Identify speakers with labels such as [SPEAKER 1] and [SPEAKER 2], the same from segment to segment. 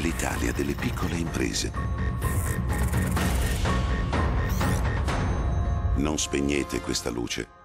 [SPEAKER 1] l'Italia delle piccole imprese. Non spegnete questa luce.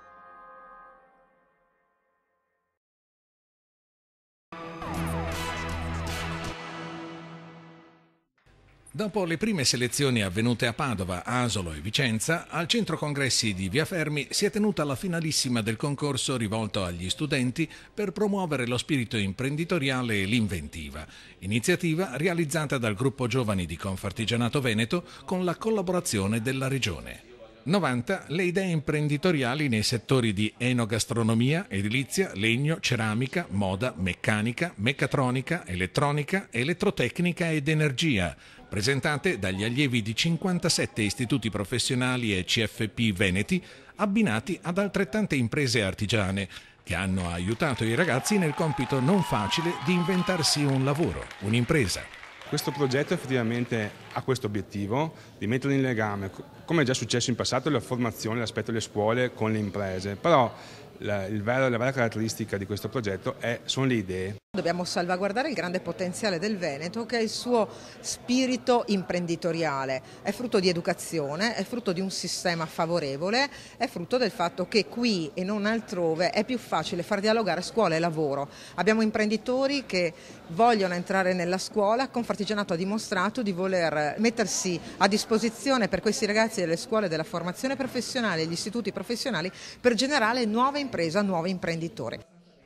[SPEAKER 2] Dopo le prime selezioni avvenute a Padova, Asolo e Vicenza, al centro congressi di Via Fermi si è tenuta la finalissima del concorso rivolto agli studenti per promuovere lo spirito imprenditoriale e l'inventiva. Iniziativa realizzata dal gruppo giovani di Confartigianato Veneto con la collaborazione della Regione. 90 le idee imprenditoriali nei settori di enogastronomia, edilizia, legno, ceramica, moda, meccanica, meccatronica, elettronica, elettrotecnica ed energia, presentate dagli allievi di 57 istituti professionali e CFP veneti, abbinati ad altrettante imprese artigiane, che hanno aiutato i ragazzi nel compito non facile di inventarsi un lavoro, un'impresa.
[SPEAKER 3] Questo progetto effettivamente ha questo obiettivo di mettere in legame, come è già successo in passato, la formazione, l'aspetto delle scuole con le imprese, però la vera caratteristica di questo progetto sono le idee.
[SPEAKER 4] Dobbiamo salvaguardare il grande potenziale del Veneto, che è il suo spirito imprenditoriale, è frutto di educazione, è frutto di un sistema favorevole, è frutto del fatto che qui e non altrove è più facile far dialogare scuola e lavoro. Abbiamo imprenditori che vogliono entrare nella scuola, Confartigianato ha dimostrato di voler mettersi a disposizione per questi ragazzi delle scuole della formazione professionale e gli istituti professionali per generare nuove imprese, nuovi imprenditori.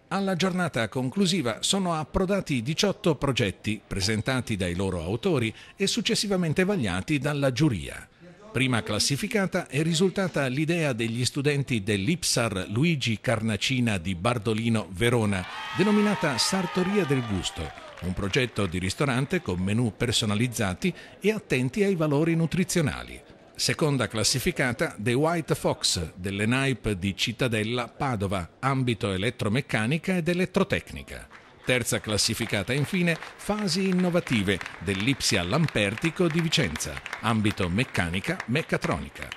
[SPEAKER 2] Alla giornata conclusiva sono approdati 18 progetti presentati dai loro autori e successivamente vagliati dalla giuria. Prima classificata è risultata l'idea degli studenti dell'Ipsar Luigi Carnacina di Bardolino, Verona, denominata Sartoria del Gusto, un progetto di ristorante con menù personalizzati e attenti ai valori nutrizionali. Seconda classificata The White Fox dell'ENAIP di Cittadella, Padova, ambito elettromeccanica ed elettrotecnica. Terza classificata infine Fasi innovative dell'Ipsia Lampertico di Vicenza, ambito meccanica, meccatronica.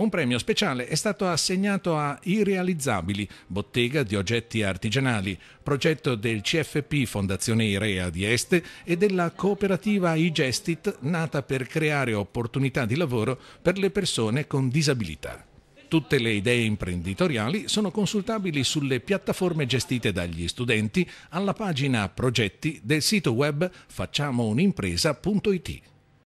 [SPEAKER 2] Un premio speciale è stato assegnato a Irrealizzabili, bottega di oggetti artigianali, progetto del CFP Fondazione Irea di Este e della cooperativa iGestit, nata per creare opportunità di lavoro per le persone con disabilità. Tutte le idee imprenditoriali sono consultabili sulle piattaforme gestite dagli studenti alla pagina Progetti del sito web facciamounimpresa.it.